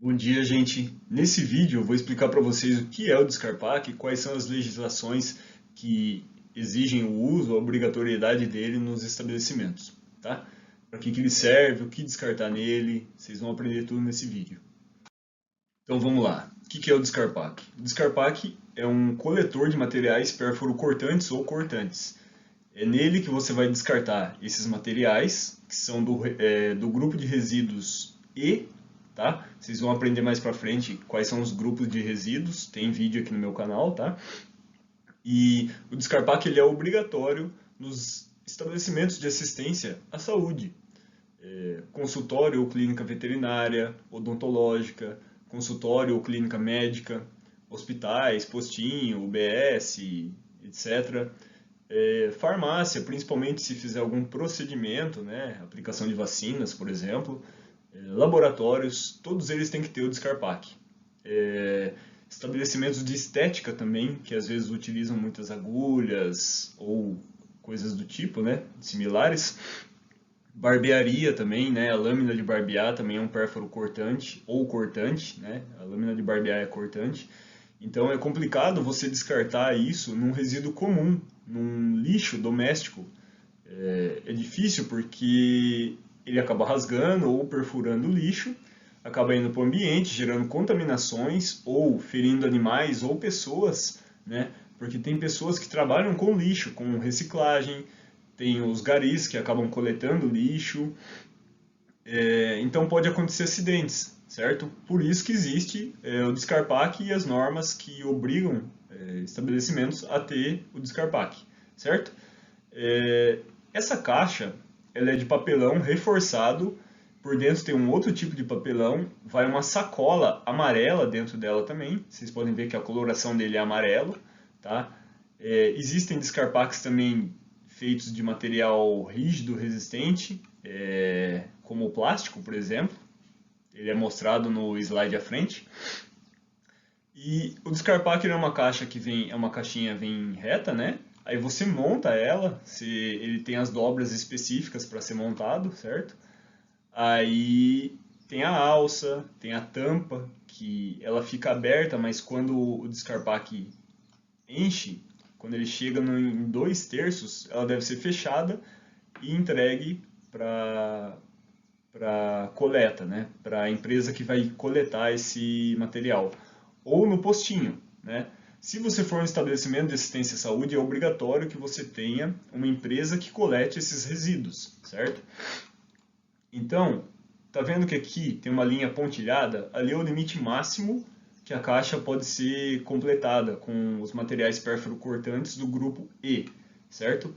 Bom dia, gente. Nesse vídeo eu vou explicar para vocês o que é o Descarpac e quais são as legislações que exigem o uso, a obrigatoriedade dele nos estabelecimentos, tá? Para que ele serve, o que descartar nele, vocês vão aprender tudo nesse vídeo. Então vamos lá. O que é o Descarpac? O Descarpac é um coletor de materiais perfuro-cortantes ou cortantes. É nele que você vai descartar esses materiais, que são do grupo de resíduos E, tá? Vocês vão aprender mais pra frente quais são os grupos de resíduos, tem vídeo aqui no meu canal, tá? E o Descarpac ele é obrigatório nos estabelecimentos de assistência à saúde, consultório ou clínica veterinária, odontológica, consultório ou clínica médica, hospitais, postinho, UBS, etc. Farmácia, principalmente se fizer algum procedimento, né, aplicação de vacinas, por exemplo, laboratórios, todos eles têm que ter o Descarpac. Estabelecimentos de estética também, que às vezes utilizam muitas agulhas ou coisas do tipo, né, similares. Barbearia também, né, a lâmina de barbear também é um pérfuro cortante ou cortante, né, a lâmina de barbear é cortante. Então é complicado você descartar isso num resíduo comum, num lixo doméstico. É difícil porque ele acaba rasgando ou perfurando o lixo, acaba indo para o ambiente, gerando contaminações ou ferindo animais ou pessoas, né? Porque tem pessoas que trabalham com lixo, com reciclagem, tem os garis que acabam coletando lixo, então pode acontecer acidentes, certo? Por isso que existe o Descarpac e as normas que obrigam estabelecimentos a ter o Descarpac, certo? Essa caixa ela é de papelão reforçado, por dentro tem um outro tipo de papelão, vai uma sacola amarela dentro dela também, vocês podem ver que a coloração dele é amarelo, tá? Existem Descarpacs também feitos de material rígido, resistente, como o plástico, por exemplo. Ele é mostrado no slide à frente. E o Descarpac é uma caixa que vem, é uma caixinha vem reta, né? Aí você monta ela, ele tem as dobras específicas para ser montado, certo? Aí tem a alça, tem a tampa, que ela fica aberta, mas quando o Descarpac enche, quando ele chega em 2/3, ela deve ser fechada e entregue para coleta, né? Para a empresa que vai coletar esse material. Ou no postinho, né? Se você for um estabelecimento de assistência à saúde, é obrigatório que você tenha uma empresa que colete esses resíduos, certo? Então, tá vendo que aqui tem uma linha pontilhada? Ali é o limite máximo que a caixa pode ser completada com os materiais perfuro-cortantes do grupo E, certo?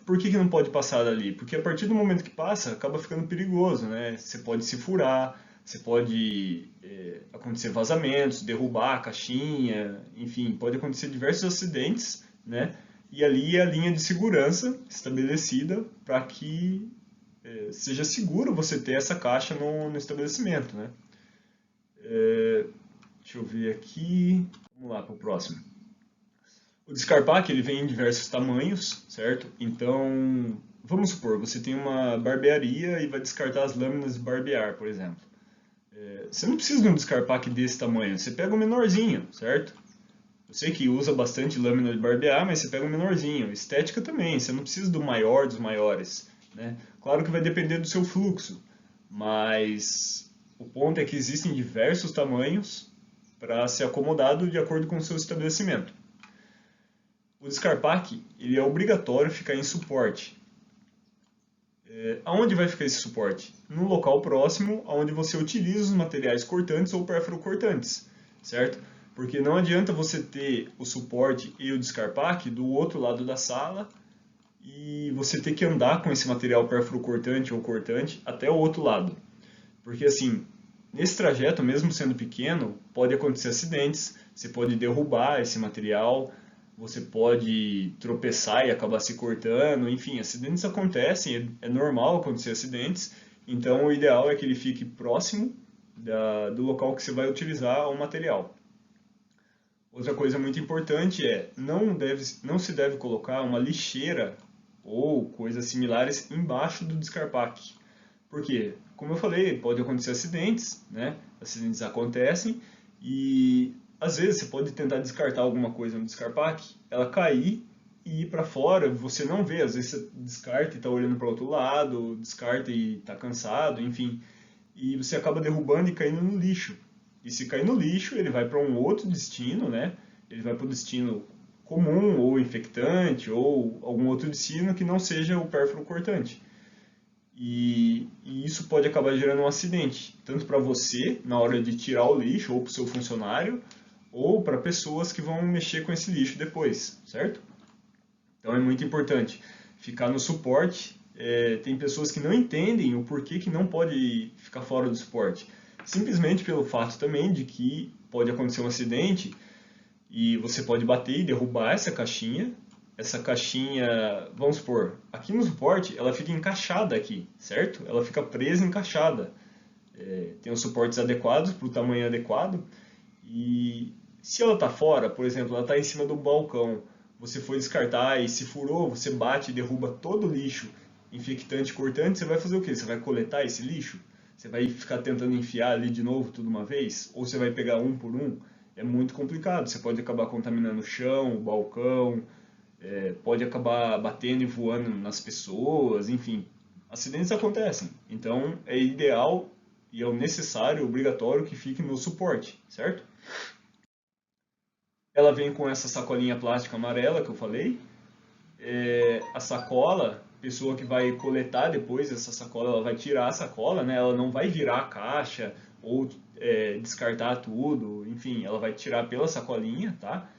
Por que não pode passar dali? Porque a partir do momento que passa, acaba ficando perigoso, né? Você pode se furar, você pode acontecer vazamentos, derrubar a caixinha, enfim, pode acontecer diversos acidentes, né? E ali é a linha de segurança estabelecida para que seja seguro você ter essa caixa no estabelecimento, né? Deixa eu ver aqui, vamos lá para o próximo. O Descarpac ele vem em diversos tamanhos, certo? Então, vamos supor, você tem uma barbearia e vai descartar as lâminas de barbear, por exemplo. Você não precisa de um Descarpac desse tamanho, você pega o menorzinho, certo? Eu sei que usa bastante lâmina de barbear, mas você pega o menorzinho. Estética também, você não precisa do maior dos maiores, né? Claro que vai depender do seu fluxo, mas o ponto é que existem diversos tamanhos para ser acomodado de acordo com o seu estabelecimento. O Descarpac ele é obrigatório ficar em suporte. Aonde vai ficar esse suporte? No local próximo aonde você utiliza os materiais cortantes ou perfuro-cortantes, certo? Porque não adianta você ter o suporte e o Descarpac do outro lado da sala e você ter que andar com esse material perfuro-cortante ou cortante até o outro lado. Porque assim, nesse trajeto, mesmo sendo pequeno, pode acontecer acidentes, você pode derrubar esse material, você pode tropeçar e acabar se cortando, enfim, acidentes acontecem, é normal acontecer acidentes, então o ideal é que ele fique próximo do local que você vai utilizar o material. Outra coisa muito importante é, não se deve colocar uma lixeira ou coisas similares embaixo do Descarpac. Por quê? como eu falei, pode acontecer acidentes, né? Acidentes acontecem e às vezes você pode tentar descartar alguma coisa no descarpaque, ela cair e ir para fora, você não vê, às vezes você descarta e está olhando para o outro lado, descarta e está cansado, enfim, e você acaba derrubando e caindo no lixo. E se cair no lixo, ele vai para um outro destino, né? Ele vai para o destino comum, ou infectante, ou algum outro destino que não seja o pérfuro cortante. E isso pode acabar gerando um acidente, tanto para você, na hora de tirar o lixo, ou para o seu funcionário, ou para pessoas que vão mexer com esse lixo depois, certo? Então é muito importante ficar no suporte. Tem pessoas que não entendem o porquê que não pode ficar fora do suporte. Simplesmente pelo fato também de que pode acontecer um acidente e você pode bater e derrubar essa caixinha. Essa caixinha, vamos supor, aqui no suporte ela fica encaixada aqui, certo? Ela fica presa, encaixada. Tem os suportes adequados para o tamanho adequado. E se ela está fora, por exemplo, ela está em cima do balcão, você foi descartar e se furou, você bate e derruba todo o lixo infectante, cortante, você vai fazer o quê? Você vai coletar esse lixo? Você vai ficar tentando enfiar ali de novo tudo uma vez? Ou você vai pegar um por um? É muito complicado, você pode acabar contaminando o chão, o balcão, pode acabar batendo e voando nas pessoas, enfim. Acidentes acontecem, então é ideal e é o necessário, obrigatório que fique no suporte, certo? Ela vem com essa sacolinha plástica amarela que eu falei. A sacola, pessoa que vai coletar depois essa sacola, ela vai tirar a sacola, né? Ela não vai virar a caixa ou descartar tudo, enfim, ela vai tirar pela sacolinha, tá?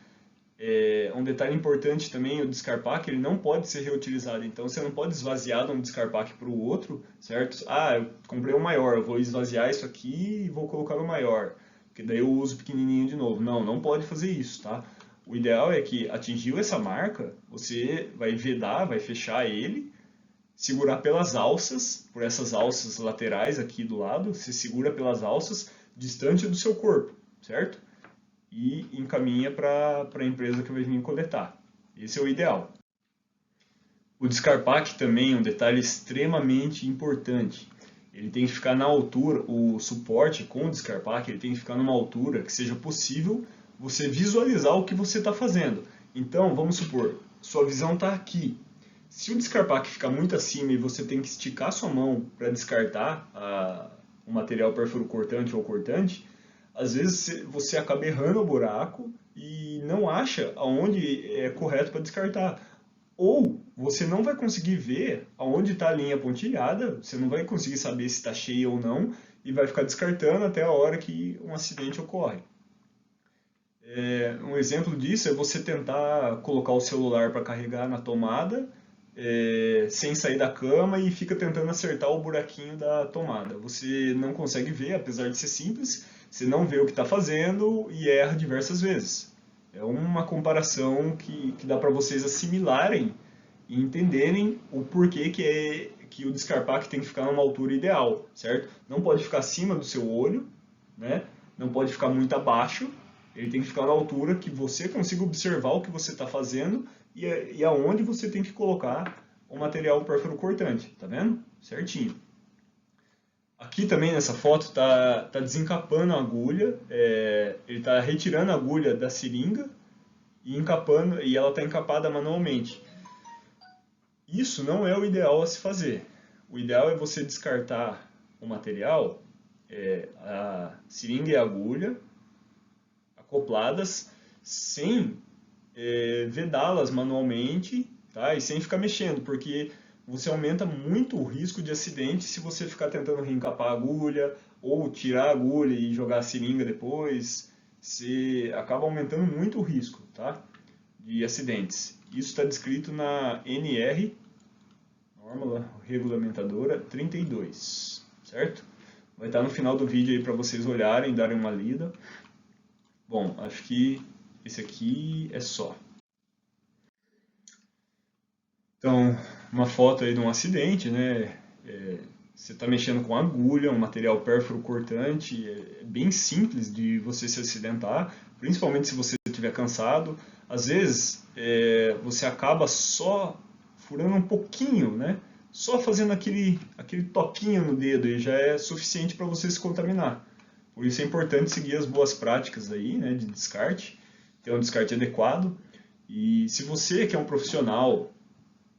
Um detalhe importante também, o descarpaque, ele não pode ser reutilizado, então você não pode esvaziar de um descarpaque para o outro, certo? Ah, eu comprei um maior, eu vou esvaziar isso aqui e vou colocar no maior, porque daí eu uso pequenininho de novo. Não, não pode fazer isso, tá? O ideal é que atingiu essa marca, você vai vedar, vai fechar ele, segurar pelas alças, por essas alças laterais aqui do lado, você segura pelas alças distante do seu corpo, certo? E encaminha para a empresa que vai vir coletar. Esse é o ideal. O descarpaque também é um detalhe extremamente importante. Ele tem que ficar na altura, o suporte com o descarpaque, ele tem que ficar numa altura que seja possível você visualizar o que você está fazendo. Então, vamos supor, sua visão está aqui. Se o descarpaque ficar muito acima e você tem que esticar sua mão para descartar o material perfuro cortante ou cortante, às vezes você acaba errando o buraco e não acha aonde é correto para descartar. Ou você não vai conseguir ver aonde está a linha pontilhada, você não vai conseguir saber se está cheia ou não, e vai ficar descartando até a hora que um acidente ocorre. Um exemplo disso é você tentar colocar o celular para carregar na tomada, sem sair da cama e fica tentando acertar o buraquinho da tomada. Você não consegue ver, apesar de ser simples, você não vê o que está fazendo e erra diversas vezes. É uma comparação que dá para vocês assimilarem e entenderem o porquê que o descarpaque tem que ficar numa altura ideal, certo? Não pode ficar acima do seu olho, né? Não pode ficar muito abaixo, ele tem que ficar na altura que você consiga observar o que você está fazendo e aonde você tem que colocar o material perfuro cortante, tá vendo? Certinho. Aqui também nessa foto tá desencapando a agulha, ele está retirando a agulha da seringa e encapando, e ela está encapada manualmente. Isso não é o ideal a se fazer. O ideal é você descartar o material, a seringa e a agulha, acopladas, sem vedá-las manualmente, tá? E sem ficar mexendo, porque você aumenta muito o risco de acidente se você ficar tentando reencapar a agulha ou tirar a agulha e jogar a seringa depois. Você acaba aumentando muito o risco, tá? De acidentes. Isso está descrito na NR, norma regulamentadora 32, certo? Vai estar no final do vídeo aí para vocês olharem, darem uma lida. Bom, acho que esse aqui é só. Então, uma foto aí de um acidente, né? Você está mexendo com agulha, um material pérfuro cortante, é bem simples de você se acidentar, principalmente se você estiver cansado. Às vezes, você acaba só furando um pouquinho, né? só fazendo aquele toquinho no dedo já é suficiente para você se contaminar. Por isso é importante seguir as boas práticas aí, né, de descarte, ter um descarte adequado. E se você que é um profissional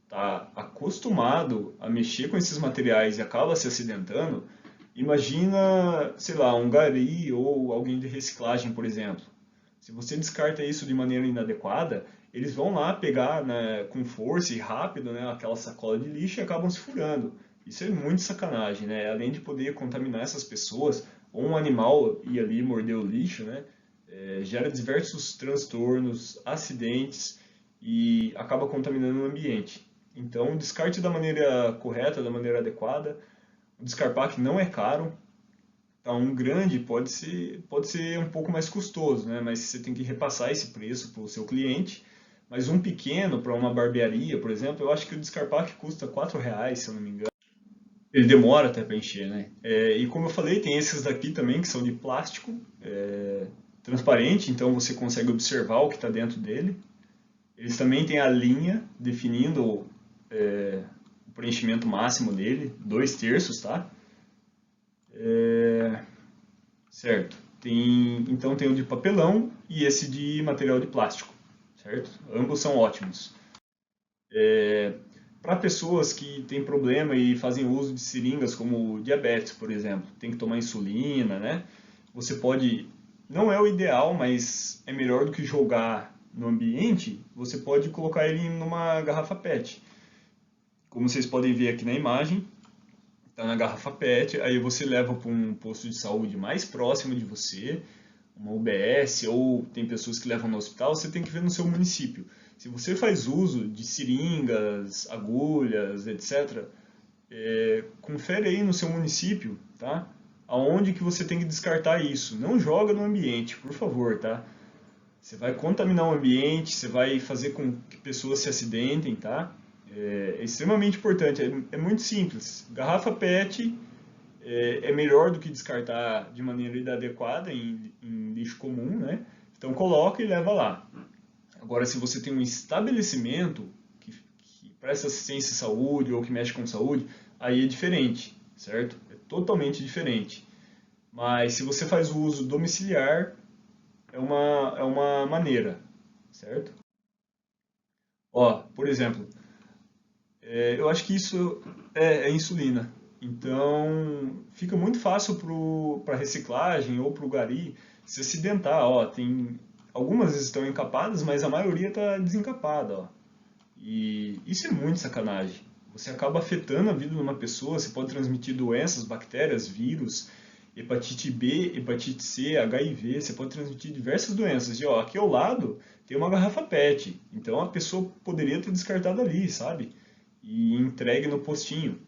está acostumado a mexer com esses materiais e acaba se acidentando, imagina, sei lá, um gari ou alguém de reciclagem, por exemplo. Se você descarta isso de maneira inadequada, eles vão lá pegar, né, com força e rápido, né, aquela sacola de lixo e acabam se furando. Isso é muito sacanagem, né? Além de poder contaminar essas pessoas, ou um animal ir ali morder o lixo, né? Gera diversos transtornos, acidentes e acaba contaminando o ambiente. Então, descarte da maneira correta, da maneira adequada. O descarpaque não é caro, tá? Um grande pode ser um pouco mais custoso, né? Mas você tem que repassar esse preço para o seu cliente. Mas um pequeno, para uma barbearia, por exemplo, eu acho que o descarpaque custa R$ 4, se eu não me engano. Ele demora até para encher, né? E como eu falei, tem esses daqui também que são de plástico, transparente, então você consegue observar o que está dentro dele. Eles também têm a linha definindo o preenchimento máximo dele, 2/3, tá? Certo. Então tem o de papelão e esse de material de plástico, certo? Ambos são ótimos. Para pessoas que têm problema e fazem uso de seringas como diabetes, por exemplo, tem que tomar insulina, né? Você pode, não é o ideal, mas é melhor do que jogar no ambiente, você pode colocar ele numa garrafa PET. Como vocês podem ver aqui na imagem, está na garrafa PET, aí você leva para um posto de saúde mais próximo de você, uma UBS, ou tem pessoas que levam no hospital, você tem que ver no seu município. Se você faz uso de seringas, agulhas, etc., confere aí no seu município, tá? Aonde que você tem que descartar isso. Não joga no ambiente, por favor, tá? Você vai contaminar o ambiente, você vai fazer com que pessoas se acidentem, tá? É extremamente importante, é muito simples. Garrafa PET é melhor do que descartar de maneira inadequada em lixo comum, né? Então coloca e leva lá. Agora, se você tem um estabelecimento que presta assistência à saúde ou que mexe com saúde, aí é diferente, certo? É totalmente diferente. Mas se você faz o uso domiciliar, é uma maneira, certo? Ó, por exemplo, eu acho que isso é insulina. Então, fica muito fácil para reciclagem ou para o gari se acidentar. Ó, algumas estão encapadas, mas a maioria está desencapada. Ó. E isso é muito sacanagem. Você acaba afetando a vida de uma pessoa, você pode transmitir doenças, bactérias, vírus, hepatite B, hepatite C, HIV, você pode transmitir diversas doenças. E ó, aqui ao lado tem uma garrafa PET, então a pessoa poderia ter descartado ali, sabe? E entregue no postinho.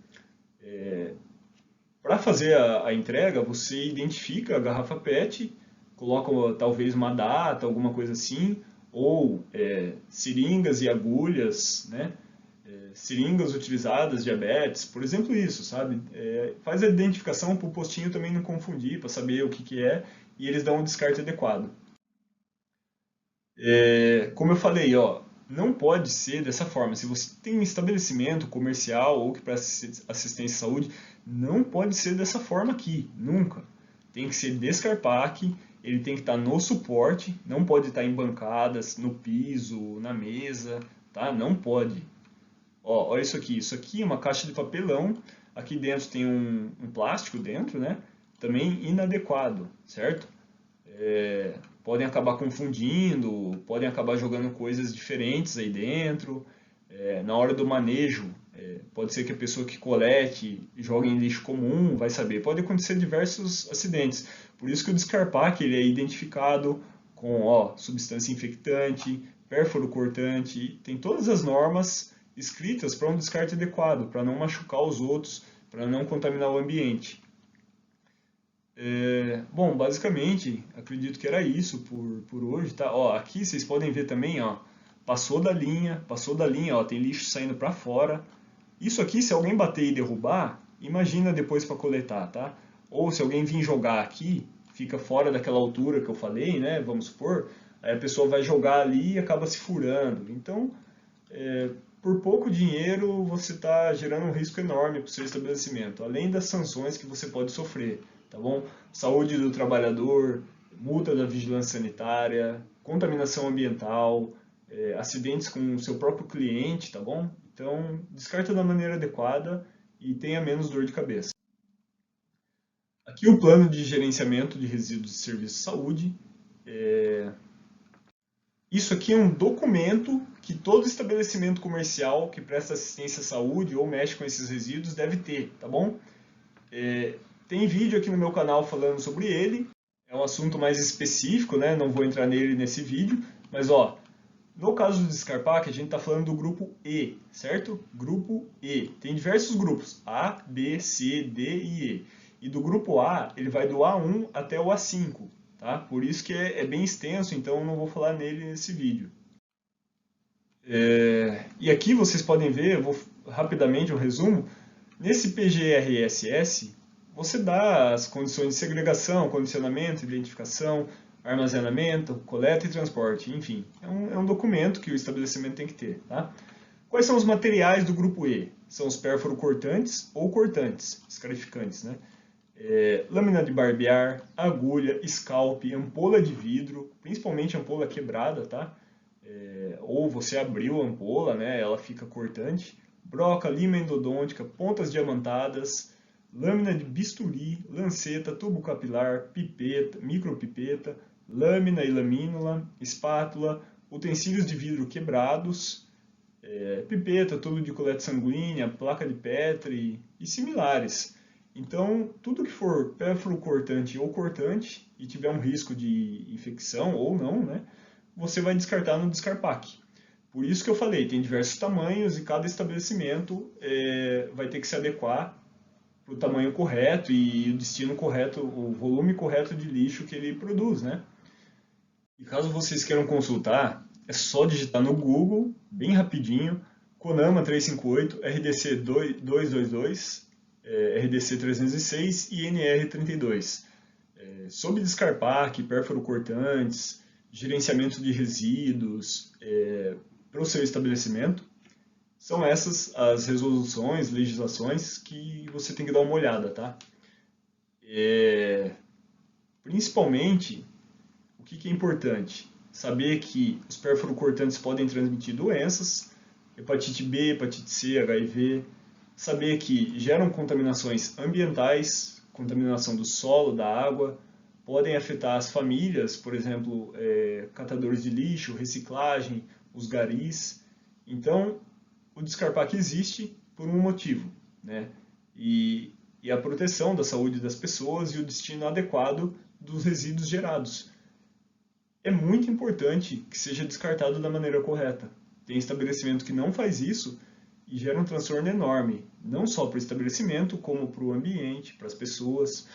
Para fazer a entrega, você identifica a garrafa PET, coloca talvez uma data, alguma coisa assim, ou seringas e agulhas, né? Seringas utilizadas, diabetes, por exemplo, isso, sabe? Faz a identificação para o postinho também não confundir, para saber o que é, e eles dão um descarte adequado. Como eu falei, ó, não pode ser dessa forma. Se você tem um estabelecimento comercial ou que presta assistência à saúde, não pode ser dessa forma aqui, nunca. Tem que ser descarpaque, ele tem que estar no suporte, não pode estar em bancadas, no piso, na mesa, tá? Não pode. Ó, olha isso aqui é uma caixa de papelão, aqui dentro tem um plástico dentro, né? Também inadequado, certo? Podem acabar confundindo, podem acabar jogando coisas diferentes aí dentro. Na hora do manejo, pode ser que a pessoa que colete jogue em lixo comum, vai saber. Pode acontecer diversos acidentes. Por isso que o descarpaque ele é identificado com substância infectante, pérfuro cortante, tem todas as normas escritas para um descarte adequado, para não machucar os outros, para não contaminar o ambiente. Bom, basicamente, acredito que era isso por hoje, tá? Ó, aqui vocês podem ver também, ó, passou da linha, ó, tem lixo saindo para fora. Isso aqui, se alguém bater e derrubar, imagina depois para coletar, tá? Ou se alguém vir jogar aqui, fica fora daquela altura que eu falei, né? Vamos supor, aí a pessoa vai jogar ali e acaba se furando. Então, por pouco dinheiro você está gerando um risco enorme para o seu estabelecimento, além das sanções que você pode sofrer, tá bom? Saúde do trabalhador, multa da vigilância sanitária, contaminação ambiental, acidentes com o seu próprio cliente, tá bom? Então, descarta da maneira adequada e tenha menos dor de cabeça. Aqui o plano de gerenciamento de resíduos de serviço de saúde. Isso aqui é um documento que todo estabelecimento comercial que presta assistência à saúde ou mexe com esses resíduos deve ter, tá bom? Tem vídeo aqui no meu canal falando sobre ele, é um assunto mais específico, né? Não vou entrar nele nesse vídeo, mas ó, no caso do Descarpac, a gente está falando do grupo E, certo? Grupo E. Tem diversos grupos, A, B, C, D e E. E do grupo A, ele vai do A1 até o A5, tá? Por isso que é bem extenso, então eu não vou falar nele nesse vídeo. E aqui vocês podem ver, eu vou rapidamente um resumo, nesse PGRSS, você dá as condições de segregação, condicionamento, identificação, armazenamento, coleta e transporte, enfim. É um documento que o estabelecimento tem que ter. Tá? Quais são os materiais do grupo E? São os pérfuro-cortantes ou cortantes, escarificantes, né? Lâmina de barbear, agulha, scalp, ampola de vidro, principalmente ampola quebrada, tá? Ou você abriu a ampola, né? Ela fica cortante. Broca, lima endodôntica, pontas diamantadas, lâmina de bisturi, lanceta, tubo capilar, pipeta, micropipeta, lâmina e lamínula, espátula, utensílios de vidro quebrados, pipeta, tubo de coleta sanguínea, placa de Petri e similares. Então, tudo que for pérfuro cortante ou cortante e tiver um risco de infecção ou não, né, você vai descartar no Descarpac. Por isso que eu falei, tem diversos tamanhos e cada estabelecimento vai ter que se adequar para o tamanho correto e o destino correto, o volume correto de lixo que ele produz, né? E caso vocês queiram consultar, é só digitar no Google, bem rapidinho, CONAMA 358, RDC 222, RDC 306 e NR 32. Sobre Descarpac, pérfuro cortantes, gerenciamento de resíduos para o seu estabelecimento, são essas as resoluções, legislações que você tem que dar uma olhada, tá? Principalmente, o que é importante? Saber que os pérfuro-cortantes podem transmitir doenças, hepatite B, hepatite C, HIV. Saber que geram contaminações ambientais, contaminação do solo, da água, podem afetar as famílias, por exemplo, catadores de lixo, reciclagem, os garis. Então, o Descarpac existe por um motivo, né? E a proteção da saúde das pessoas e o destino adequado dos resíduos gerados. É muito importante que seja descartado da maneira correta. Tem estabelecimento que não faz isso e gera um transtorno enorme, não só para o estabelecimento, como para o ambiente, para as pessoas.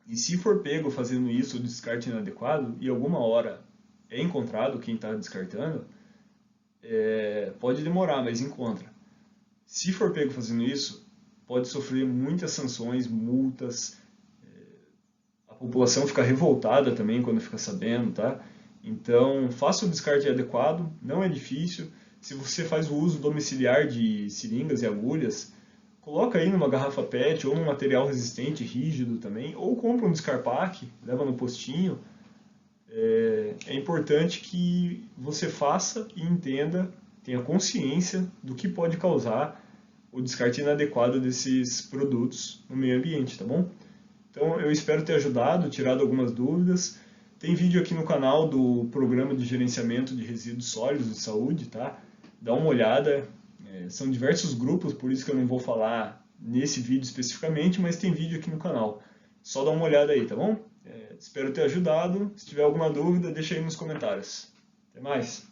E se for pego fazendo isso, o descarte inadequado, e alguma hora é encontrado quem está descartando, pode demorar, mas encontra. Se for pego fazendo isso, pode sofrer muitas sanções, multas, a população fica revoltada também quando fica sabendo, tá? Então, faça o descarte adequado, não é difícil. Se você faz o uso domiciliar de seringas e agulhas, coloca aí numa garrafa PET ou num material resistente, rígido também, ou compra um Descarpac, leva no postinho. É importante que você faça e entenda, tenha consciência do que pode causar o descarte inadequado desses produtos no meio ambiente, tá bom? Então eu espero ter ajudado, tirado algumas dúvidas. Tem vídeo aqui no canal do Programa de Gerenciamento de Resíduos Sólidos de Saúde, tá? Dá uma olhada, são diversos grupos, por isso que eu não vou falar nesse vídeo especificamente, mas tem vídeo aqui no canal. Só dá uma olhada aí, tá bom? Espero ter ajudado. Se tiver alguma dúvida, deixa aí nos comentários. Até mais!